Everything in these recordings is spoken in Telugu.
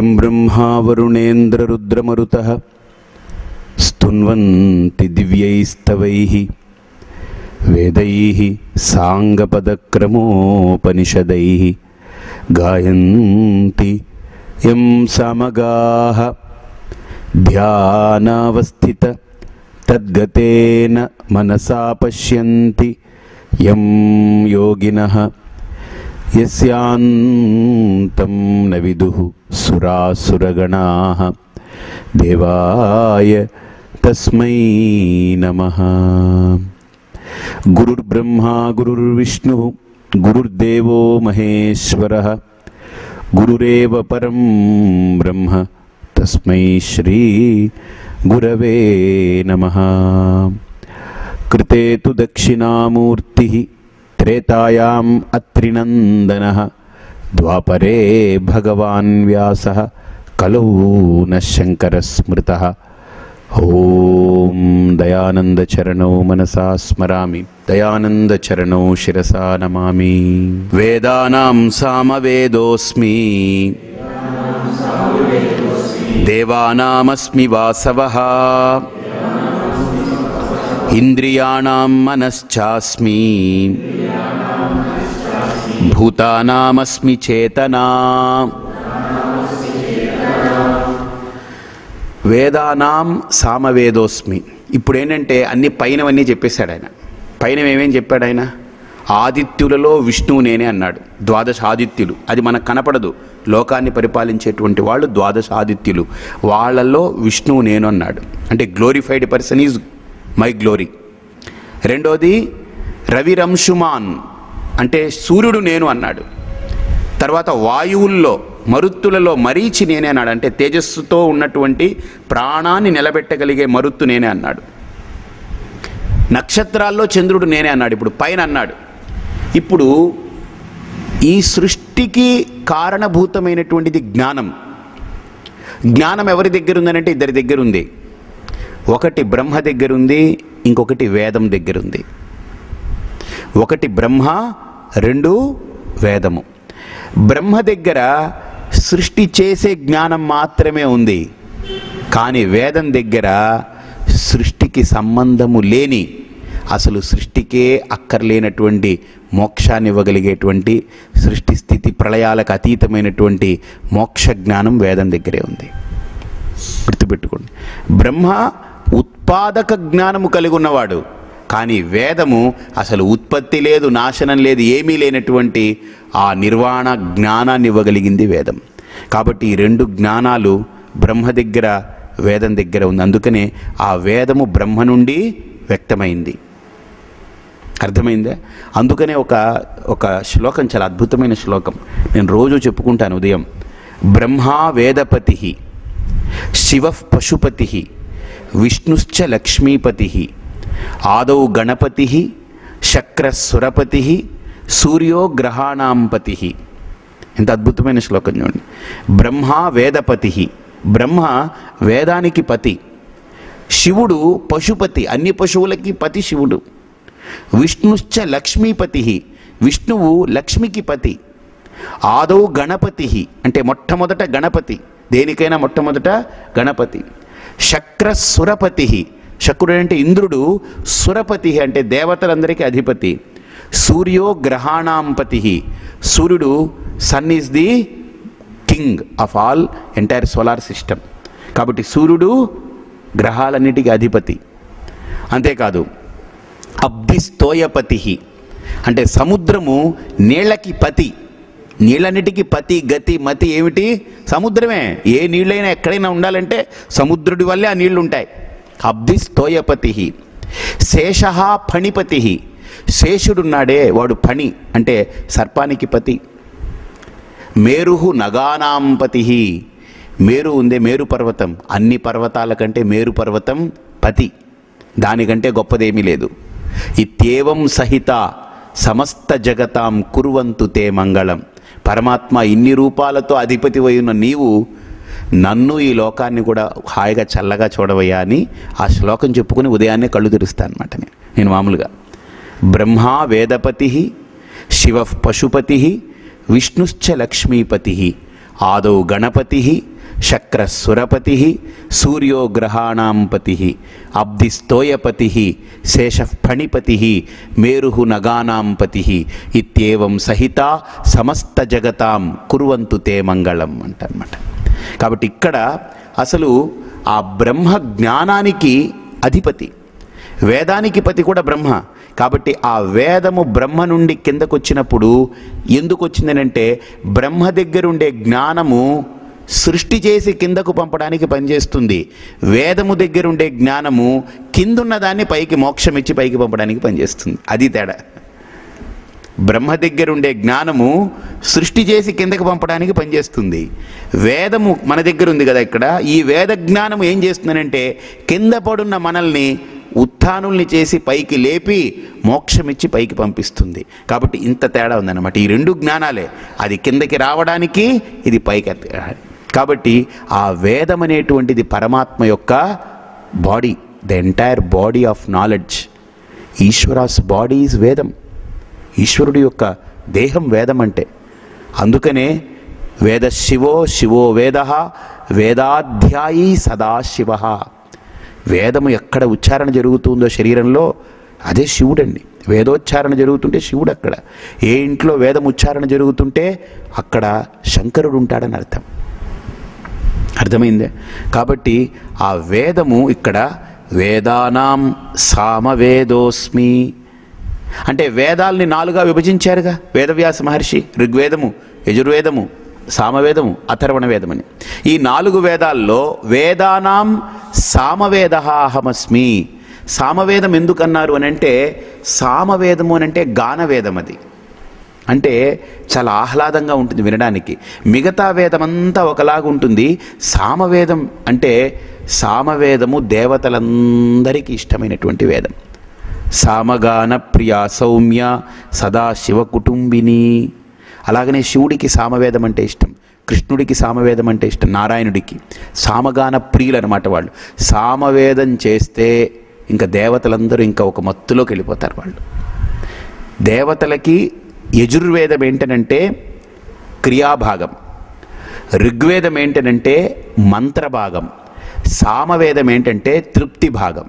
यं ब्रह्मा वरुणेन्द्ररुद्रमरुतः स्तुन्वन्ति दिव्यैस्तवैः वेदैः साङ्गपदक्रमोपनिषदैः गायन्ति यं सामगाः ध्यानावस्थित तद्गतेन मनसा पश्यन्ति यं योगिनः यस्यान्तं न विदुः सुरासुरगणाः देवाय तस्मै नमः। गुरुर्ब्रह्मा गुरुर्विष्णुः गुरुर्देवो महेश्वरः गुरुरेव परं ब्रह्म तस्मै श्री गुरवे नमः। कृते तु दक्षिणामूर्तिः त्रेतायाम् अत्रिनन्दनः द्वापरे भगवान् व्यासः कलौ न शङ्करः स्मृतः। ॐ दयानन्दचरणौ मनसा स्मरामि दयानन्दचरणौ शिरसा नमामि। वेदानां सामवेदोऽस्मि देवानामस्मि वासवः इंद्रियाणां मनश्चास्मि भूतानामस्मि चेतना। వేదానాం సామవేదోస్మి. ఇప్పుడు ఏంటంటే అన్ని పైనవన్నీ చెప్పేశాడు ఆయన. పైన ఏమేం చెప్పాడు ఆయన? ఆదిత్యులలో విష్ణువు నేనే అన్నాడు. ద్వాదశ ఆదిత్యులు, అది మనకు కనపడదు. లోకాన్ని పరిపాలించేటువంటి వాళ్ళు ద్వాదశ ఆదిత్యులు, వాళ్ళల్లో విష్ణువు నేను అన్నాడు. అంటే glorified person is my glory. రెండోది రవిరంశుమాన్ అంటే సూర్యుడు నేను అన్నాడు. తర్వాత వాయువుల్లో మరుత్తులలో మరీచి నేనే అన్నాడు. అంటే తేజస్సుతో ఉన్నటువంటి ప్రాణాన్ని నిలబెట్టగలిగే మరుత్తు నేనే అన్నాడు. నక్షత్రాల్లో చంద్రుడు నేనే అన్నాడు. ఇప్పుడు పైన అన్నాడు. ఇప్పుడు ఈ సృష్టికి కారణభూతమైనటువంటిది జ్ఞానం. జ్ఞానం ఎవరి దగ్గర ఉందనంటే ఇద్దరి దగ్గర ఉంది. ఒకటి బ్రహ్మ దగ్గర ఉంది, ఇంకొకటి వేదం దగ్గర ఉంది. ఒకటి బ్రహ్మ, రెండు వేదము. బ్రహ్మ దగ్గర సృష్టి చేసే జ్ఞానం మాత్రమే ఉంది. కానీ వేదం దగ్గర సృష్టికి సంబంధము లేని, అసలు సృష్టికే అక్కర్లేనటువంటి మోక్షాన్ని ఇవ్వగలిగేటువంటి, సృష్టి స్థితి ప్రళయాలకు అతీతమైనటువంటి మోక్ష జ్ఞానం వేదం దగ్గరే ఉంది. గుర్తుపెట్టుకోండి. బ్రహ్మ ఉత్పాదక జ్ఞానము కలిగి ఉన్నవాడు. కానీ వేదము అసలు ఉత్పత్తి లేదు, నాశనం లేదు, ఏమీ లేనటువంటి ఆ నిర్వాణ జ్ఞానాన్ని ఇవ్వగలిగింది వేదం. కాబట్టి ఈ రెండు జ్ఞానాలు బ్రహ్మ దగ్గర వేదం దగ్గర ఉంది. అందుకనే ఆ వేదము బ్రహ్మ నుండి వ్యక్తమైంది. అర్థమైందా? అందుకనే ఒక శ్లోకం, చాలా అద్భుతమైన శ్లోకం, నేను రోజు చెప్పుకుంటాను ఉదయం. బ్రహ్మా వేదపతి శివ పశుపతి విష్ణుశ్చ లక్ష్మీపతి ఆదౌ గణపతి శక్రసురపతి సూర్యో గ్రహాణాంపతి. ఎంత అద్భుతమైన శ్లోకం చూడండి. బ్రహ్మ వేదపతి, బ్రహ్మ వేదానికి పతి. శివుడు పశుపతి, అన్ని పశువులకి పతి శివుడు. విష్ణుశ్చ లక్ష్మీపతి, విష్ణువు లక్ష్మికి పతి. ఆదౌ గణపతి అంటే మొట్టమొదట గణపతి, దేనికైనా మొట్టమొదట గణపతి. శక్రసురపతి, శక్రుడు అంటే ఇంద్రుడు, సురపతి అంటే దేవతలందరికీ అధిపతి. సూర్యో గ్రహాణాంపతి, సూర్యుడు, sun is the king of all entire solar system. కాబట్టి సూర్యుడు గ్రహాలన్నిటికీ అధిపతి. అంతేకాదు అబ్ధిస్తోయపతి అంటే సముద్రము నీళ్ళకి పతి. నీళ్ళన్నిటికీ పతి, గతి, మతి ఏమిటి? సముద్రమే. ఏ నీళ్ళైనా ఎక్కడైనా ఉండాలంటే సముద్రుడి వల్లే ఆ నీళ్లు ఉంటాయి. అబ్ధిస్తోయపతి. శేష ఫణిపతి, శేషుడున్నాడే వాడు ఫణి అంటే సర్పానికి పతి. మేరుహు నగానాంపతి, మేరు ఉందే మేరు పర్వతం, అన్ని పర్వతాల కంటే మేరు పర్వతం పతి, దానికంటే గొప్పదేమీ లేదు. ఇత్యేవం సహిత సమస్త జగతాం కుర్వంతు తే మంగళం. పరమాత్మ ఇన్ని రూపాలతో అధిపతి అయిన నీవు నన్ను ఈ లోకాన్ని కూడా హాయిగా చల్లగా చూడవయ్యా అని ఆ శ్లోకం చెప్పుకుని ఉదయాన్నే కళ్ళు తెరుస్తాను అన్నమాట. నేను మామూలుగా బ్రహ్మా వేదపతి శివ పశుపతి విష్ణుశ్చ లక్ష్మీపతి ఆదౌ గణపతి శక్రసురపతి సూర్యో గ్రహాణాం పతి అబ్ధిస్తోయపతి శేషఫణిపతి మేరు నగానాం పతి ఇత్యేవం సహిత సమస్త జగతాం కుర్వంతు తే మంగళం అంటన్నమాట. కాబట్టి ఇక్కడ అసలు ఆ బ్రహ్మ జ్ఞానానికి అధిపతి, వేదానికి పతి కూడా బ్రహ్మ. కాబట్టి ఆ వేదము బ్రహ్మ నుండి కిందకు వచ్చినప్పుడు ఎందుకు వచ్చిందనంటే బ్రహ్మ దగ్గరుండే జ్ఞానము సృష్టి చేసి కిందకు పంపడానికి పనిచేస్తుంది. వేదము దగ్గరుండే జ్ఞానము కిందున్న దాన్ని పైకి మోక్షం ఇచ్చి పైకి పంపడానికి పనిచేస్తుంది. అది తేడా. బ్రహ్మ దగ్గరుండే జ్ఞానము సృష్టి చేసి కిందకు పంపడానికి పనిచేస్తుంది. వేదము మన దగ్గర ఉంది కదా, ఇక్కడ ఈ వేద జ్ఞానము ఏం చేస్తుందనంటే కింద పడున్న మనల్ని ఉత్థానుల్ని చేసి పైకి లేపి మోక్షమిచ్చి పైకి పంపిస్తుంది. కాబట్టి ఇంత తేడా ఉందన్నమాట. ఈ రెండు జ్ఞానాలే, అది కిందకి రావడానికి, ఇది పైకి. కాబట్టి ఆ వేదం అనేటువంటిది పరమాత్మ యొక్క body, the entire body of knowledge. ఈశ్వరాస్ body is వేదం. ఈశ్వరుడి యొక్క దేహం వేదం అంటే. అందుకనే వేద శివో శివో వేద వేదాధ్యాయీ సదాశివ. వేదము ఎక్కడ ఉచ్చారణ జరుగుతుందో శరీరంలో అదే శివుడండి. వేదోచ్చారణ జరుగుతుంటే శివుడు అక్కడ. ఏ ఇంట్లో వేదం ఉచ్చారణ జరుగుతుంటే అక్కడ శంకరుడు ఉంటాడని అర్థం. అర్థమైందే? కాబట్టి ఆ వేదము ఇక్కడ వేదానాం సామవేదోస్మి అంటే వేదాల్ని 4గా విభజించారుగా వేదవ్యాస మహర్షి. ఋగ్వేదము, యజుర్వేదము, సామవేదము, అథర్వణ వేదమని. ఈ 4 వేదాల్లో వేదానాం సామవేద అహమస్మి. సామవేదం ఎందుకన్నారు అని అంటే సామవేదము అని అంటే గానవేదం. అది అంటే చాలా ఆహ్లాదంగా ఉంటుంది వినడానికి. మిగతా వేదమంతా ఒకలాగా ఉంటుంది. సామవేదం అంటే సామవేదము దేవతలందరికీ ఇష్టమైనటువంటి వేదం. సామగాన ప్రియా సౌమ్య సదాశివ కుటుంబిని. అలాగనే శివుడికి సామవేదం అంటే ఇష్టం, కృష్ణుడికి సామవేదం అంటే ఇష్టం, నారాయణుడికి. సామగాన ప్రియులు అనమాట వాళ్ళు. సామవేదం చేస్తే ఇంకా దేవతలందరూ ఇంకా ఒక మత్తులోకి వెళ్ళిపోతారు వాళ్ళు. దేవతలకి యజుర్వేదం ఏంటనంటే క్రియాభాగం, ఋగ్వేదం ఏంటనంటే మంత్రభాగం, సామవేదం ఏంటంటే తృప్తి భాగం.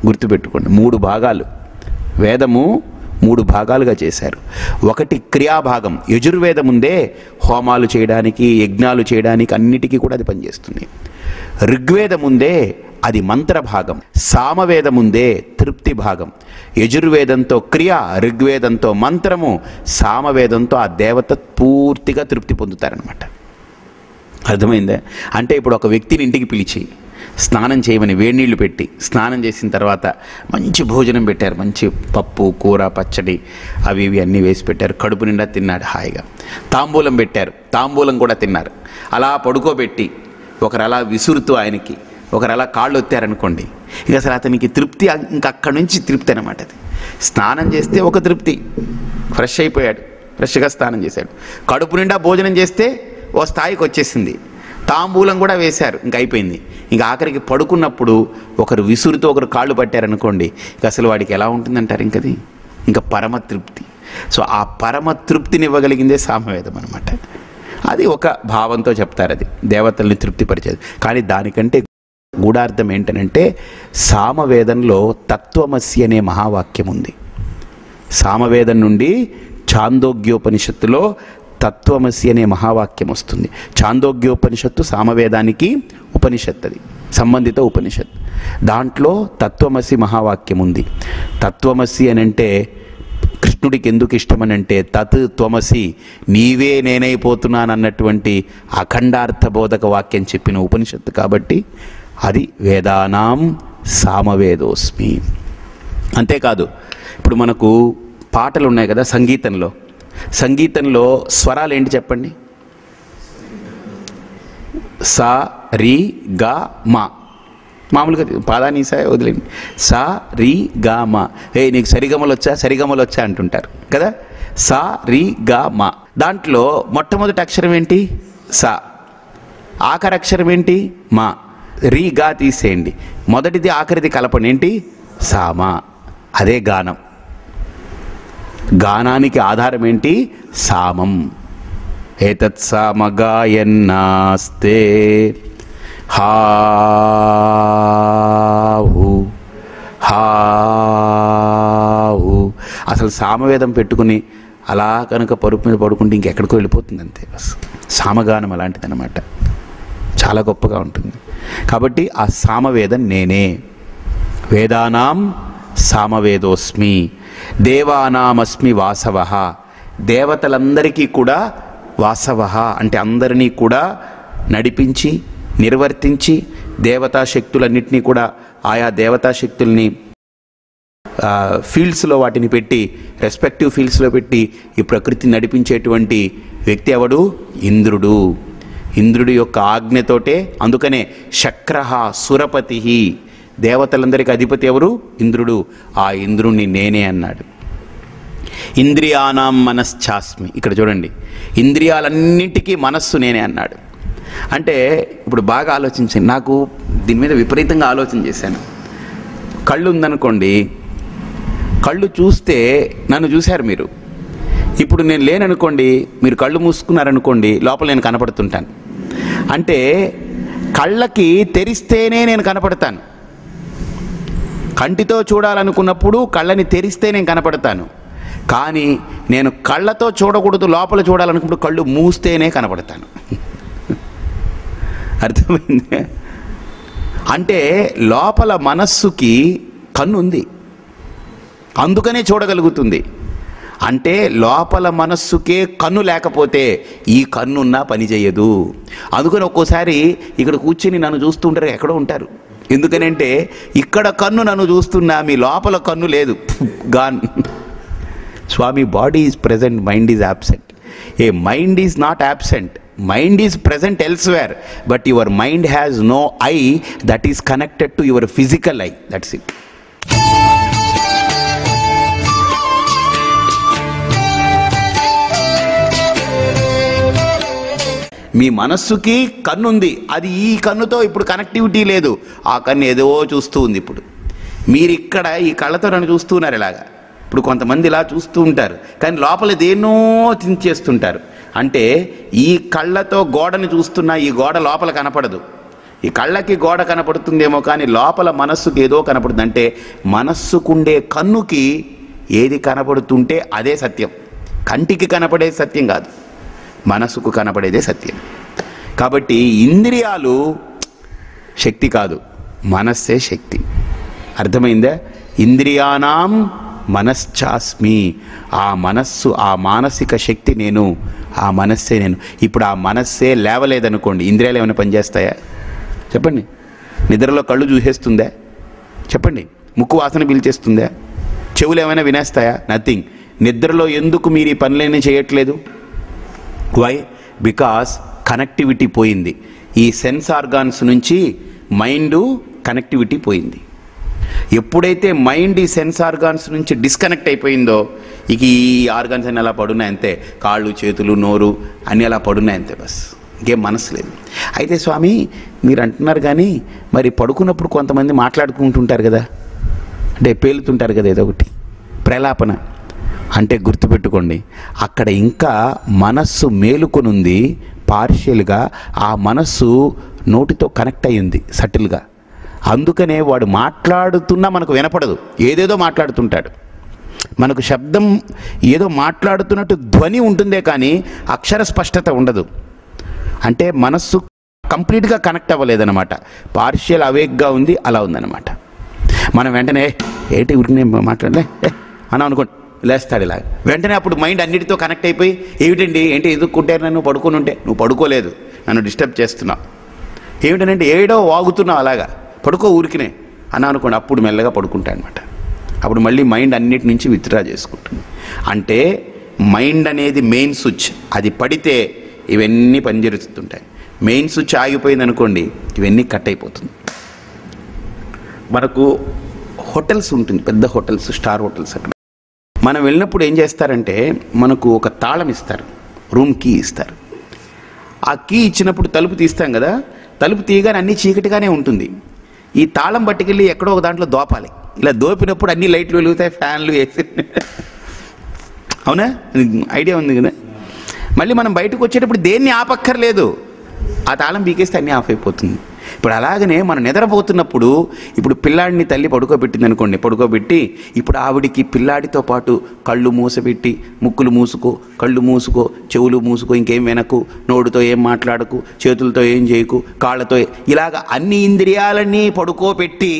గుర్తుపెట్టుకోండి, 3 భాగాలు. వేదము 3 భాగాలుగా చేశారు. ఒకటి క్రియాభాగం. యజుర్వేదం ఉందే హోమాలు చేయడానికి, యజ్ఞాలు చేయడానికి అన్నిటికీ కూడా అది పనిచేస్తుంది. ఋగ్వేదం ఉందే అది మంత్రభాగం. సామవేదం ఉందే తృప్తి భాగం. యజుర్వేదంతో క్రియ, ఋగ్వేదంతో మంత్రము, సామవేదంతో ఆ దేవత పూర్తిగా తృప్తి పొందుతారనమాట. అర్థమైందే? అంటే ఇప్పుడు ఒక వ్యక్తిని ఇంటికి పిలిచి స్నానం చేయమని వేడినీళ్ళు పెట్టి స్నానం చేసిన తర్వాత మంచి భోజనం పెట్టారు. మంచి పప్పు, కూర, పచ్చడి అవి ఇవి అన్నీ వేసి పెట్టారు. కడుపు నిండా తిన్నాడు హాయిగా. తాంబూలం పెట్టారు, తాంబూలం కూడా తిన్నారు. అలా పడుకోబెట్టి ఒకరు అలా విసురుతూ ఆయనకి, ఒకరు అలా కాళ్ళు ఒత్తారనుకోండి, ఇక అసలు అతనికి తృప్తి, ఇంకా అక్కడి నుంచి తృప్తి అనమాట. అది స్నానం చేస్తే ఒక తృప్తి, ఫ్రెష్ అయిపోయాడు, ఫ్రెష్గా స్నానం చేశాడు. కడుపు నిండా భోజనం చేస్తే ఓ స్థాయికి వచ్చేసింది. తాంబూలం కూడా వేశారు, ఇంకా అయిపోయింది. ఇంకా ఆఖరికి పడుకున్నప్పుడు ఒకరు విసురుతో ఒకరు కాళ్ళు పట్టారనుకోండి, ఇక అసలు వాడికి ఎలా ఉంటుందంటారు? ఇంకది ఇంకా పరమతృప్తి. సో ఆ పరమతృప్తిని ఇవ్వగలిగిందే సామవేదం అనమాట. అది ఒక భావంతో చెప్తారు, అది దేవతల్ని తృప్తిపరిచేది. కానీ దానికంటే గూఢార్థం ఏంటనంటే సామవేదంలో తత్వమసి అనే మహావాక్యం ఉంది. సామవేదం నుండి ఛాందోగ్యోపనిషత్తులో తత్వమసి అనే మహావాక్యం వస్తుంది. ఛాందోగ్యోపనిషత్తు సామవేదానికి ఉపనిషత్తు, అది సంబంధిత ఉపనిషత్. దాంట్లో తత్వమసి మహావాక్యం ఉంది. తత్వమసి అని అంటే కృష్ణుడికి ఎందుకు ఇష్టమనంటే తత్ త్వమసి, నీవే నేనైపోతున్నాను అన్నటువంటి అఖండార్థ బోధక వాక్యం చెప్పిన ఉపనిషత్తు. కాబట్టి అది వేదానాం సామవేదోస్మి. అంతేకాదు, ఇప్పుడు మనకు పాటలు ఉన్నాయి కదా సంగీతంలో. సంగీతంలో స్వరాలు ఏంటి చెప్పండి? సా, రి, గా, మా. మామూలుగా పాదాని సా వదిలేండి. సా, రి, గా, మా. నీకు సరిగమలు వచ్చా, సరిగమలు వచ్చా అంటుంటారు కదా. సా, రి, గా, మా. దాంట్లో మొట్టమొదటి అక్షరం ఏంటి? సా. ఆఖరి అక్షరం ఏంటి? మా. రి, గా తీసేయండి, మొదటిది ఆఖరిది కలపండి, ఏంటి? సామా. అదే గానం. గానానికి ఆధారం ఏంటి? సామం. ఏతత్ సామగాయన్నాస్తే హాహు హాహు. అసలు సామవేదం పెట్టుకుని అలా కనుక పరుపు మీద పడుకుంటే ఇంకెక్కడికో వెళ్ళిపోతుంది అంతే. బస్ సామగానం అలాంటిది అనమాట, చాలా గొప్పగా ఉంటుంది. కాబట్టి ఆ సామవేదం నేనే. వేదానాం సామవేదోస్మి, దేవానామస్మి వాసవ. దేవతలందరికీ కూడా వాసవ అంటే అందరినీ కూడా నడిపించి నిర్వర్తించి దేవతా శక్తులన్నింటినీ కూడా ఆయా దేవతా శక్తుల్ని ఫీల్డ్స్లో వాటిని పెట్టి రెస్పెక్టివ్ ఫీల్డ్స్లో పెట్టి ఈ ప్రకృతిని నడిపించేటువంటి వ్యక్తి ఎవడు? ఇంద్రుడు. ఇంద్రుడి యొక్క ఆజ్ఞతోటే, అందుకనే శక్రః సురపతి, దేవతలందరికీ అధిపతి ఎవరు? ఇంద్రుడు. ఆ ఇంద్రుణ్ణి నేనే అన్నాడు. ఇంద్రియానాం మనశ్చాస్మి, ఇక్కడ చూడండి, ఇంద్రియాలన్నింటికీ మనస్సు నేనే అన్నాడు. అంటే ఇప్పుడు బాగా ఆలోచించండి, నాకు దీని మీద విపరీతంగా ఆలోచన చేశాను. కళ్ళు ఉందనుకోండి, కళ్ళు చూస్తే నన్ను చూశారు మీరు. ఇప్పుడు నేను లేననుకోండి, మీరు కళ్ళు మూసుకున్నారనుకోండి, లోపల నేను కనపడుతుంటాను. అంటే కళ్ళకి తెరిస్తేనే నేను కనపడతాను. కంటితో చూడాలనుకున్నప్పుడు కళ్ళని తెరిస్తే నేను కనపడతాను. కానీ నేను కళ్ళతో చూడకూడదు, లోపల చూడాలనుకున్నప్పుడు కళ్ళు మూస్తేనే కనపడతాను. అర్థమైంది? అంటే లోపల మనస్సుకి కన్ను ఉంది, అందుకనే చూడగలుగుతుంది. అంటే లోపల మనస్సుకే కన్ను లేకపోతే ఈ కన్నున్నా పని చేయదు. అందుకని ఒక్కోసారి ఇక్కడ కూర్చొని నన్ను చూస్తుంటారు, ఎక్కడో ఉంటారు. ఎందుకనంటే ఇక్కడ కన్ను నన్ను చూస్తున్నా, మీ లోపల కన్ను లేదు, గాన్. స్వామి, body is present, mind is absent. A mind is not absent, mind is present elsewhere, but your mind has no eye that is connected to your physical eye. That's it. మీ మనస్సుకి కన్ను ఉంది, అది ఈ కన్నుతో ఇప్పుడు కనెక్టివిటీ లేదు. ఆ కన్ను ఏదో చూస్తూ ఉంది. ఇప్పుడు మీరు ఇక్కడ ఈ కళ్ళతో నన్ను చూస్తున్నారు ఇలాగా. ఇప్పుడు కొంతమంది ఇలా చూస్తూ ఉంటారు, కానీ లోపల దేన్నో చేస్తుంటారు. అంటే ఈ కళ్ళతో గోడని చూస్తున్నా, ఈ గోడ లోపల కనపడదు. ఈ కళ్ళకి గోడ కనపడుతుందేమో, కానీ లోపల మనస్సుకి ఏదో కనపడుతుంది. అంటే మనస్సుకుండే కన్నుకి ఏది కనపడుతుంటే అదే సత్యం. కంటికి కనపడే సత్యం కాదు, మనసుకు కనపడేదే సత్యం. కాబట్టి ఇంద్రియాలు శక్తి కాదు, మనస్సే శక్తి. అర్థమైందా? ఇంద్రియానాం మనశ్చాస్మి, ఆ మనస్సు, ఆ మానసిక శక్తి నేను, ఆ మనస్సే నేను. ఇప్పుడు ఆ మనస్సే లేవలేదనుకోండి, ఇంద్రియాలు ఏమైనా పనిచేస్తాయా? చెప్పండి. నిద్రలో కళ్ళు చూసేస్తుందా? చెప్పండి. ముక్కు వాసన పీల్చేస్తుందా? చెవులు ఏమైనా వినేస్తాయా? నథింగ్. నిద్రలో ఎందుకు మీరు ఈ పనులన్నీ చేయట్లేదు? వై? బికాస్ కనెక్టివిటీ పోయింది. ఈ సెన్స్ ఆర్గాన్స్ నుంచి మైండ్ కనెక్టివిటీ పోయింది. ఎప్పుడైతే మైండ్ ఈ సెన్స్ ఆర్గాన్స్ నుంచి డిస్కనెక్ట్ అయిపోయిందో, ఇక ఈ ఆర్గాన్స్ అన్నీ అలా పడున్నాయి అంతే. కాళ్ళు, చేతులు, నోరు అన్నీ అలా పడున్నాయి అంతే, బస్. ఇంకేం మనసు లేదు. అయితే స్వామి మీరు అంటున్నారు, కానీ మరి పడుకున్నప్పుడు కొంతమంది మాట్లాడుకుంటుంటారు కదా, అంటే పేలుతుంటారు కదా, ఏదో ఒకటి ప్రలాపన. అంటే గుర్తుపెట్టుకోండి, అక్కడ ఇంకా మనస్సు మేలుకొనుంది పార్షియల్గా. ఆ మనస్సు నోటితో కనెక్ట్ అయ్యింది సటిల్గా. అందుకనే వాడు మాట్లాడుతున్నా మనకు వినపడదు, ఏదేదో మాట్లాడుతుంటాడు. మనకు శబ్దం ఏదో మాట్లాడుతున్నట్టు ధ్వని ఉంటుందే కానీ అక్షర స్పష్టత ఉండదు. అంటే మనస్సు కంప్లీట్గా కనెక్ట్ అవ్వలేదన్నమాట, పార్షియల్ అవేక్గా ఉంది, అలా ఉందన్నమాట. మనం వెంటనే ఏంటి ఉరికి మాట్లాడలే అని అనుకోండి, లేస్తాడు ఇలా. వెంటనే అప్పుడు మైండ్ అన్నిటితో కనెక్ట్ అయిపోయి, ఏమిటండి ఏంటి ఎదుక్కుంటారు నన్ను, పడుకొని ఉంటే, నువ్వు పడుకోలేదు, నన్ను డిస్టర్బ్ చేస్తున్నావు, ఏమిటనంటే ఏడో వాగుతున్నావు, అలాగా పడుకో ఊరికినే అని అనుకోండి. అప్పుడు మెల్లగా పడుకుంటా అనమాట. అప్పుడు మళ్ళీ మైండ్ అన్నిటి నుంచి విత్డ్రా చేసుకుంటుంది. అంటే మైండ్ అనేది మెయిన్ స్విచ్, అది పడితే ఇవన్నీ పనిచేస్తుంటాయి. మెయిన్ స్విచ్ ఆగిపోయింది అనుకోండి, ఇవన్నీ కట్ అయిపోతుంది. మనకు హోటల్స్ ఉంటుంది, పెద్ద హోటల్స్, స్టార్ హోటల్స్. అక్కడ మనం వెళ్ళినప్పుడు ఏం చేస్తారంటే మనకు ఒక తాళం ఇస్తారు, రూమ్ కీ ఇస్తారు. ఆ కీ ఇచ్చినప్పుడు తలుపు తీస్తాం కదా, తలుపు తీయగానే అన్నీ చీకటిగానే ఉంటుంది. ఈ తాళం పట్టుకెళ్ళి ఎక్కడో ఒక దాంట్లో దోపాలి. ఇలా దోపినప్పుడు అన్ని లైట్లు వెలుగుతాయి, ఫ్యాన్లు వేసి. అవునా? ఐడియా ఉంది కదా. మళ్ళీ మనం బయటకు వచ్చేటప్పుడు దేన్ని ఆపక్కర్లేదు, ఆ తాళం పీకేస్తే అన్నీ ఆఫ్ అయిపోతుంది. ఇప్పుడు అలాగనే మనం నిద్రపోతున్నప్పుడు, ఇప్పుడు పిల్లాడిని తల్లి పడుకోబెట్టింది అనుకోండి, పడుకోబెట్టి ఇప్పుడు ఆవిడికి పిల్లాడితో పాటు కళ్ళు మూసబెట్టి, ముక్కులు మూసుకో, కళ్ళు మూసుకో, చెవులు మూసుకో, ఇంకేం వినకు, నోటితో ఏం మాట్లాడకు, చేతులతో ఏం చేయకు, కాళ్ళతో, ఇలాగ అన్ని ఇంద్రియాలన్నీ పడుకోబెట్టి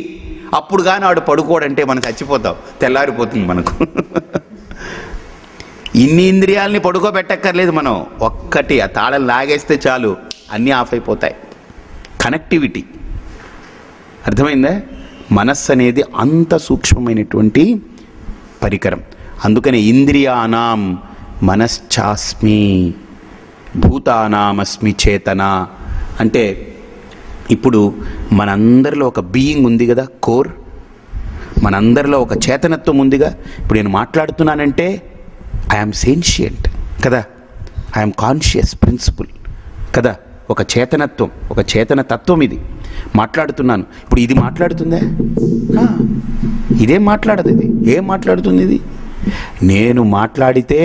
అప్పుడు కానీ ఆడు పడుకోడంటే మనం చచ్చిపోతాం, తెల్లారిపోతుంది మనకు. ఇన్ని ఇంద్రియాలని పడుకోబెట్టక్కర్లేదు మనం, ఒక్కటి ఆ తాళం లాగేస్తే చాలు అన్నీ ఆఫ్ అయిపోతాయి. కనెక్టివిటీ అర్థమైందా? మనస్సు అనేది అంత సూక్ష్మమైనటువంటి పరికరం. అందుకని ఇంద్రియానాం మనశ్చాస్మి భూతానామస్మి చేతన అంటే, ఇప్పుడు మనందరిలో ఒక బీయింగ్ ఉంది కదా, కోర్, మనందరిలో ఒక చేతనత్వం ఉందిగా. ఇప్పుడు నేను మాట్లాడుతున్నానంటే ఐఎమ్ సెన్షియంట్ కదా, ఐఎమ్ కాన్షియస్ ప్రిన్సిపుల్ కదా, ఒక చేతనత్వం, ఒక చేతన తత్వం ఇది. మాట్లాడుతున్నాను, ఇప్పుడు ఇది మాట్లాడుతుందే? ఇదేం మాట్లాడదు, ఇది ఏం మాట్లాడుతుంది? ఇది నేను మాట్లాడితే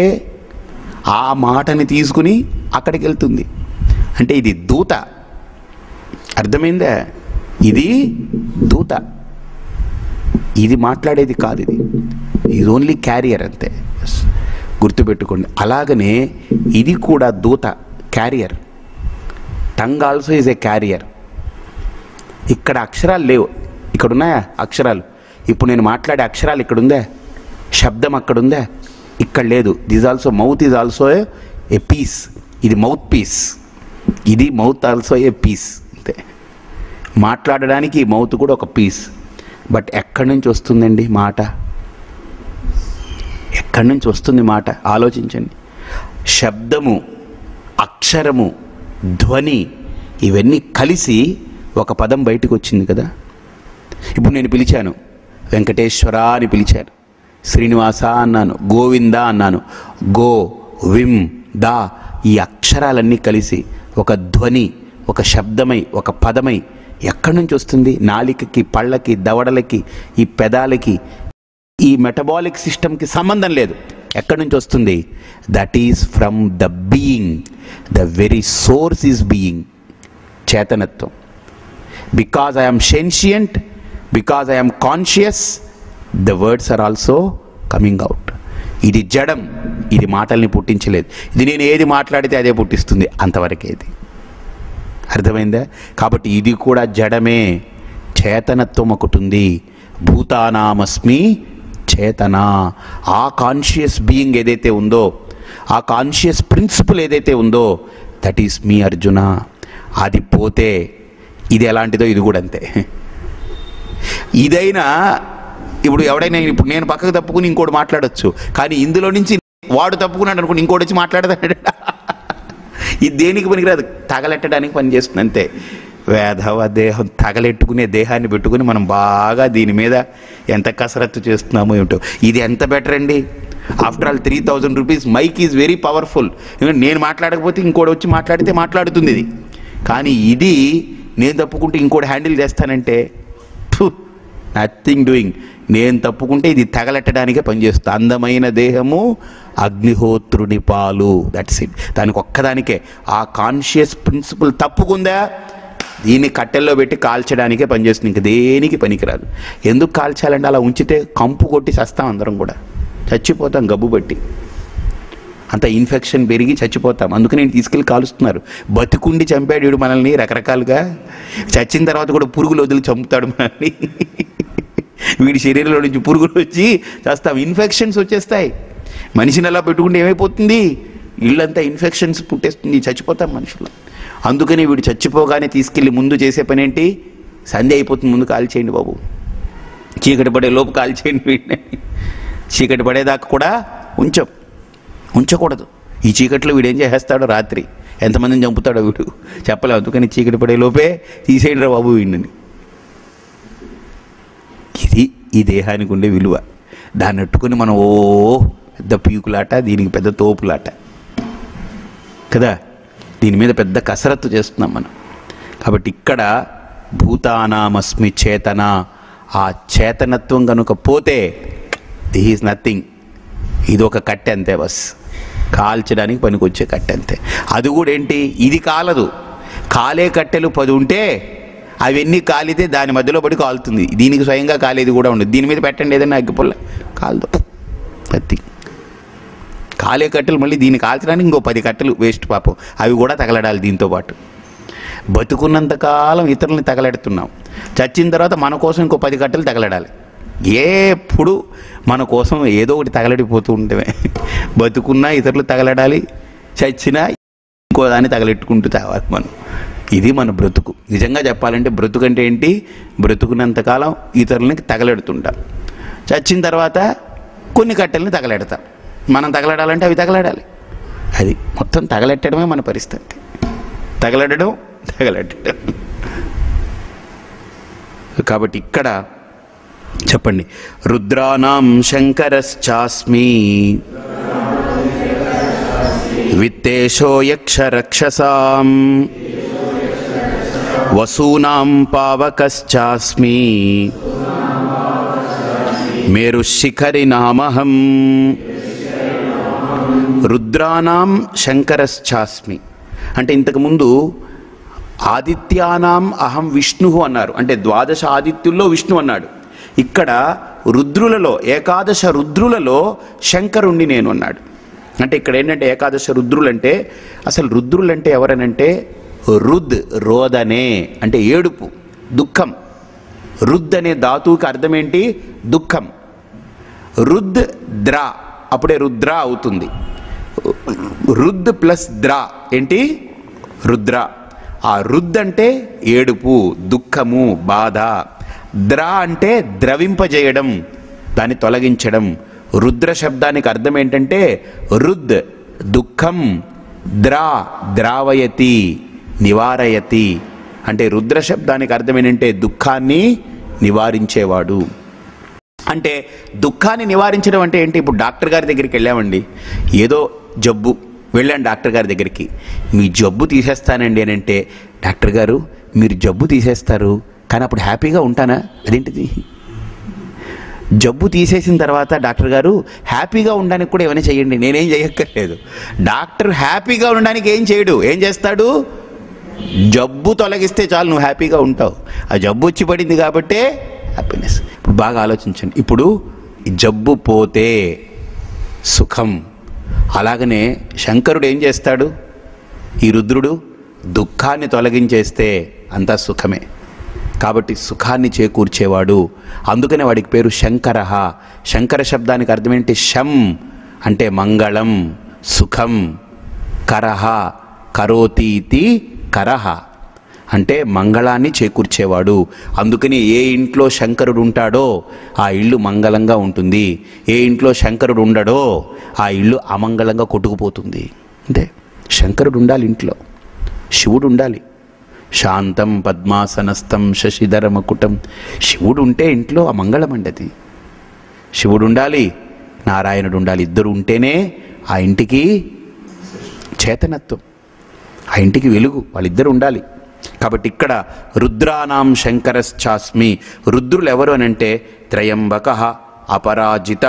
ఆ మాటని తీసుకుని అక్కడికి వెళ్తుంది. అంటే ఇది దూత, అర్థమైందా? ఇది దూత, ఇది మాట్లాడేది కాదు, ఇది ఓన్లీ క్యారియర్ అంతే, గుర్తుపెట్టుకోండి. అలాగనే ఇది కూడా దూత, carrier. Tongue also is a carrier. ఇక్కడ అక్షరాలు లేవు, ఇక్కడ ఉన్నాయా అక్షరాలు? ఇప్పుడు నేను మాట్లాడే అక్షరాలు ఇక్కడ ఉందా? శబ్దం అక్కడ ఉందా? ఇక్కడ లేదు. This also, mouth is also a piece. ఇది మౌత్ పీస్, ఇది మౌత్ ఆల్సో ఏ పీస్ అంతే. మాట్లాడడానికి ఈ మౌత్ కూడా ఒక పీస్. బట్ ఎక్కడి నుంచి వస్తుందండి మాట? ఎక్కడి నుంచి వస్తుంది మాట? ఆలోచించండి. శబ్దము, అక్షరము, ధ్వని, ఇవన్నీ కలిసి ఒక పదం బయటకు వచ్చింది కదా. ఇప్పుడు నేను పిలిచాను, వెంకటేశ్వర అని పిలిచాను, శ్రీనివాస అన్నాను, గోవింద అన్నాను, గో, విమ్, దా, ఈ అక్షరాలన్నీ కలిసి ఒక ధ్వని, ఒక శబ్దమై, ఒక పదమై ఎక్కడి నుంచి వస్తుంది? నాలికకి, పళ్ళకి, దవడలకి, ఈ పెదాలకి, ఈ మెటబాలిక్ సిస్టమ్కి సంబంధం లేదు. ఎక్కడి నుంచి వస్తుంది? That is from the being. The very source is being, చేతనత్వం. Because I am sentient, because I am conscious, the words are also coming out. ఇది జడం, ఇది మాటల్ని పుట్టించలేదు. ఇది నేను ఏది మాట్లాడితే అదే పుట్టిస్తుంది, అంతవరకే ఇది. అర్థమైందా? కాబట్టి ఇది కూడా జడమే, చేతనత్వం ఒకటి ఉంది. భూతానామస్మి చేతన. ఆ కాన్షియస్ బీయింగ్ ఏదైతే ఉందో, ఆ కాన్షియస్ ప్రిన్సిపల్ ఏదైతే ఉందో, దట్ ఈస్ మీ అర్జున. అది పోతే ఇది ఎలాంటిదో ఇది కూడా అంతే. ఇదైనా ఇప్పుడు ఎవడైనా, ఇప్పుడు నేను పక్కకు తప్పుకుని ఇంకోటి మాట్లాడచ్చు, కానీ ఇందులో నుంచి వాడు తప్పుకున్నాడు అనుకోండి, ఇంకోటి వచ్చి మాట్లాడతాడు. ఇది దేనికి పనికిరాదు, తగలెట్టడానికి పనిచేస్తుంది అంతే. వేధవ దేహం, తగలెట్టుకునే దేహాన్ని పెట్టుకుని మనం బాగా దీని మీద ఎంత కసరత్తు చేస్తున్నామో ఏమిటో. ఇది ఎంత బెటర్ అండి. After all 3000 rupees mic is very powerful. నేను మాట్లాడకపోతే ఇంకోటి వచ్చి మాట్లాడితే మాట్లాడుతుంది ఇది. కానీ ఇది నేను తప్పుకుంటే ఇంకోటి హ్యాండిల్ చేస్తానంటే నథింగ్ డూయింగ్. నేను తప్పుకుంటే ఇది తగలెట్టడానికే పనిచేస్తుంది. అందమైన దేహము అగ్నిహోత్రుని పాలు, దట్స్ ఇట్. దానికి ఒక్కదానికే ఆ కాన్షియస్ ప్రిన్సిపల్ తప్పుకుందా, దీన్ని కట్టెల్లో పెట్టి కాల్చడానికే పనిచేస్తుంది, ఇంక దేనికి పనికిరాదు. ఎందుకు కాల్చాలంటే అలా ఉంచితే కంపు కొట్టి చస్తాం, అందరం కూడా చచ్చిపోతాం గబ్బు బట్టి, అంత ఇన్ఫెక్షన్ పెరిగి చచ్చిపోతాం. అందుకని నేను తీసుకెళ్ళి కాలుస్తున్నారు. బతికుండి చంపాడు వీడు మనల్ని రకరకాలుగా, చచ్చిన తర్వాత కూడా పురుగులు వదిలి చంపుతాడు మనల్ని. వీడి శరీరంలో నుంచి పురుగులు వచ్చి చేస్తాం, ఇన్ఫెక్షన్స్ వచ్చేస్తాయి. మనిషిని అలా పెట్టుకుంటే ఏమైపోతుంది, ఇళ్ళంతా ఇన్ఫెక్షన్స్ పుట్టేస్తుంది, చచ్చిపోతాం మనుషులు. అందుకని వీడు చచ్చిపోగానే తీసుకెళ్ళి ముందు చేసే పని ఏంటి, సంధ్య అయిపోతుంది ముందు కాల్చేయండి బాబు, చీకటి పడే లోపు కాల్చేయండి వీడిని. చీకటి పడేదాకా కూడా ఉంచకూడదు. ఈ చీకట్లో వీడు ఏం చేసేస్తాడో, రాత్రి ఎంతమందిని చంపుతాడో వీడు చెప్పలేవు. అందుకని చీకటి పడే లోపే తీసేయండి రా బాబు వీడిని. ఇది ఈ దేహానికి ఉండే విలువ. దాన్ని అట్టుకుని మనం ఓ పెద్ద పీకులాట, దీనికి పెద్ద తోపులాట కదా, దీని మీద పెద్ద కసరత్తు చేస్తున్నాం మనం. కాబట్టి ఇక్కడ భూతానామస్మి చేతన, ఆ చేతనత్వం కనుక పోతే దిస్ ఈజ్ నథింగ్. ఇది ఒక కట్టె అంతే, బస్ కాల్చడానికి పనికొచ్చే కట్టె అంతే. అది కూడా ఏంటి, ఇది కాలదు. కాలే కట్టెలు 10 ఉంటే అవన్నీ కాలితే దాని మధ్యలో పడి కాలుతుంది. దీనికి స్వయంగా కాలేది కూడా ఉండదు. దీని మీద పెట్టండి ఏదైనా అగ్గిపుల్ల, కాలదు. పత్తి కాలే కట్టెలు మళ్ళీ దీన్ని కాల్చడానికి ఇంకో 10 కట్టెలు వేస్ట్ పాపం, అవి కూడా తగలడాలి దీంతో పాటు. బతుకున్నంతకాలం ఇతరులని తగలెడుతున్నాం, చచ్చిన తర్వాత మన కోసం ఇంకో 10 కట్టెలు తగలడాలి. ఎప్పుడు మన కోసం ఏదో ఒకటి తగలడిపోతూ ఉంటే, బతుకున్నా ఇతరులు తగలడాలి, చచ్చినా ఇంకో దాన్ని తగలెట్టుకుంటూ తేవాలి మనం. ఇది మన బ్రతుకు. నిజంగా చెప్పాలంటే బ్రతుకు అంటే ఏంటి? బ్రతుకున్నంతకాలం ఇతరులని తగలెడుతుంటాం, చచ్చిన తర్వాత కొన్ని కట్టెల్ని తగలెడతాం. మనం తగలడాలంటే అవి తగలడాలి. అది మొత్తం తగలెట్టడమే మన పరిస్థితి. తగలెట్టడం. కాబట్టి ఇక్కడ చెప్పండి, రుద్రానాం శంకరశ్చాస్మి విత్తేషో యక్ష రక్షసాం వసూనాం పావకశ్చాస్మి మేరుశిఖరి నామహం. రుద్రానాం శంకరశ్చాస్మి అంటే ఇంతకుముందు ఆదిత్యానాం అహం విష్ణు అన్నారు, అంటే 12 ఆదిత్యుల్లో విష్ణు అన్నాడు. ఇక్కడ రుద్రులలో 11 రుద్రులలో శంకరుణ్ణి నేను అన్నాడు. అంటే ఇక్కడ ఏంటంటే 11 రుద్రులంటే, అసలు రుద్రులంటే ఎవరనంటే రుద్, రోదనే అంటే ఏడుపు, దుఃఖం. రుద్ అనే ధాతువుకి అర్థం ఏంటి? దుఃఖం. రుద్ ద్రా, అప్పుడే రుద్ర అవుతుంది. రుద్ ప్లస్ ద్రా ఏంటి? రుద్ర. ఆ రుద్ అంటే ఏడుపు, దుఃఖము, బాధ. ద్రా అంటే ద్రవింపజేయడం, దాన్ని తొలగించడం. రుద్ర శబ్దానికి అర్థం ఏంటంటే రుద్ దుఃఖం, ద్రా ద్రావయతి, నివారయతి. అంటే రుద్ర శబ్దానికి అర్థం ఏంటంటే దుఃఖాన్ని నివారించేవాడు. అంటే దుఃఖాన్ని నివారించడం అంటే ఏంటి? ఇప్పుడు డాక్టర్ గారి దగ్గరికి వెళ్ళామండి, ఏదో జబ్బు, వెళ్ళాను డాక్టర్ గారి దగ్గరికి. మీ జబ్బు తీసేస్తానండి అని అంటే, డాక్టర్ గారు మీరు జబ్బు తీసేస్తారు కానీ అప్పుడు హ్యాపీగా ఉంటానా? అదేంటిది? జబ్బు తీసేసిన తర్వాత డాక్టర్ గారు హ్యాపీగా ఉండడానికి కూడా ఏమైనా చేయండి. నేనేం చేయక్కర్లేదు. డాక్టర్ హ్యాపీగా ఉండడానికి ఏం చేయడు. ఏం చేస్తాడు? జబ్బు తొలగిస్తే చాలు, నువ్వు హ్యాపీగా ఉంటావు. ఆ జబ్బు వచ్చి పడింది కాబట్టే హ్యాపీనెస్. ఇప్పుడు బాగా ఆలోచించండి. ఇప్పుడు జబ్బు పోతే సుఖం, అలాగనే శంకరుడు ఏం చేస్తాడు? ఈ రుద్రుడు దుఃఖాన్ని తొలగించేస్తే అంతా సుఖమే. కాబట్టి సుఖాన్ని చేకూర్చేవాడు. అందుకనే వాడికి పేరు శంకర. శంకర శబ్దానికి అర్థం ఏంటి? శం అంటే మంగళం, సుఖం. కరహ కరోతీతి కరహ అంటే మంగళాన్ని చేకూర్చేవాడు. అందుకని ఏ ఇంట్లో శంకరుడు ఉంటాడో ఆ ఇల్లు మంగళంగా ఉంటుంది. ఏ ఇంట్లో శంకరుడు ఉండడో ఆ ఇల్లు అమంగళంగా కొట్టుకుపోతుంది. అంటే శంకరుడు ఉండాలి ఇంట్లో, శివుడు ఉండాలి. శాంతం పద్మాసనస్థం శశిధర మకుటం. శివుడు ఉంటే ఇంట్లో అమంగళం అండి. అది శివుడు ఉండాలి, నారాయణుడు ఉండాలి. ఇద్దరు ఉంటేనే ఆ ఇంటికి చేతనత్వం, ఆ ఇంటికి వెలుగు. వాళ్ళిద్దరు ఉండాలి. కాబట్టి ఇక్కడ రుద్రానాం శంకరశ్చాస్మి. రుద్రులు ఎవరు అనంటే త్రయంబక, అపరాజిత,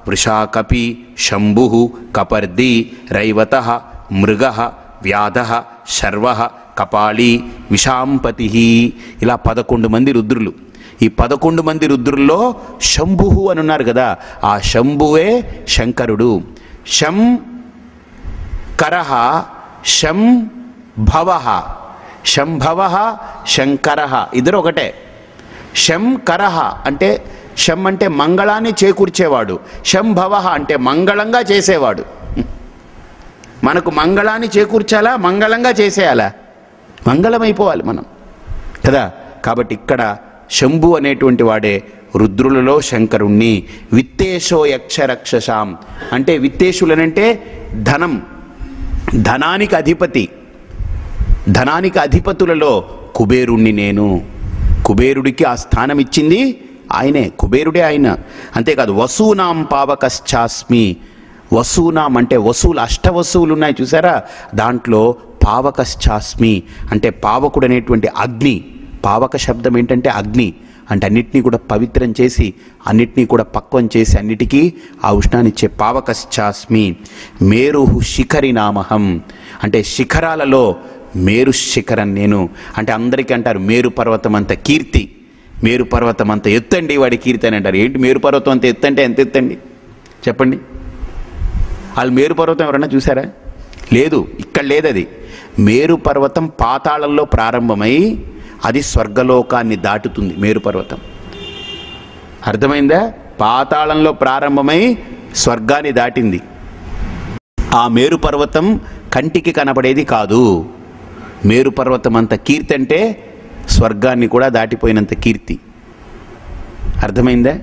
వృషాకపి, శంభు, కపర్ది, రైవత, మృగ, వ్యాధ, శర్వ, కపాళి, విషాంపతి. ఇలా 11 మంది రుద్రులు. ఈ 11 మంది రుద్రుల్లో శంభు అని ఉన్నారు కదా, ఆ శంభువే శంకరుడు. శం కరః శంభవ, శంభవ శంకర, ఇద్దరు ఒకటే. శంకరః అంటే శం అంటే మంగళాన్ని చేకూర్చేవాడు, శంభవ అంటే మంగళంగా చేసేవాడు. మనకు మంగళాన్ని చేకూర్చాలా, మంగళంగా చేసేయాలా? మంగళమైపోవాలి మనం కదా. కాబట్టి ఇక్కడ శంభు అనేటువంటి వాడే రుద్రులలో శంకరుణ్ణి. విత్తేషో యక్షరక్షసాం అంటే విత్తేషులనంటే ధనం, ధనానికి అధిపతి. ధనానికి అధిపతులలో కుబేరుణ్ణి నేను. కుబేరుడికి ఆ స్థానం ఇచ్చింది ఆయనే, కుబేరుడే ఆయన. అంతేకాదు వసూనాం పావకశ్చాస్మి. వసూనాం అంటే వసూలు, అష్టవసువులు ఉన్నాయి చూసారా, దాంట్లో పావకశ్చాస్మి అంటే పావకుడు అనేటువంటి అగ్ని. పావక శబ్దం ఏంటంటే అగ్ని అంటే అన్నిటినీ కూడా పవిత్రం చేసి, అన్నిటినీ కూడా పక్వం చేసి, అన్నిటికీ ఆ ఉష్ణాన్నిచ్చే పావకశ్చాస్మి. మేరు శిఖరి నామహం అంటే శిఖరాలలో మేరు శిఖరం నేను. అంటే అందరికీ అంటారు మేరు పర్వతం అంత కీర్తి, మేరు పర్వతం అంత ఎత్తండి వాడి కీర్తి అని అంటారు. ఏంటి మేరు పర్వతం అంత ఎత్తంటే ఎంత ఎత్తండి చెప్పండి? వాళ్ళు మేరు పర్వతం ఎవరన్నా చూసారా? లేదు, ఇక్కడ లేదు. అది మేరు పర్వతం పాతాళంలో ప్రారంభమై అది స్వర్గలోకాన్ని దాటుతుంది. మేరు పర్వతం అర్థమైందా? పాతాళంలో ప్రారంభమై స్వర్గాన్ని దాటింది. ఆ మేరు పర్వతం కంటికి కనపడేది కాదు. మేరు పర్వతం అంత కీర్తి అంటే స్వర్గాన్ని కూడా దాటిపోయినంత కీర్తి. అర్థమైందా?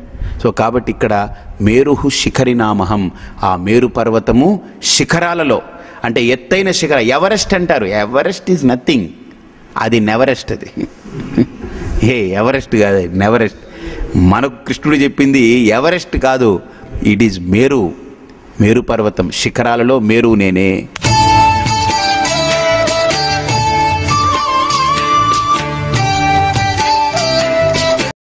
సో కాబట్టి ఇక్కడ మేరుహు శిఖరినామహం, ఆ మేరు పర్వతము శిఖరాలలో, అంటే ఎత్తైన శిఖర. ఎవరెస్ట్ అంటారు, ఎవరెస్ట్ ఈజ్ నథింగ్, అది నెవరెస్ట్. అది ఎవరెస్ట్ కాదు, నెవరెస్ట్. మనకు కృష్ణుడు చెప్పింది ఎవరెస్ట్ కాదు, ఇట్ ఈజ్ మేరు, మేరు పర్వతం. శిఖరాలలో మేరు నేనే.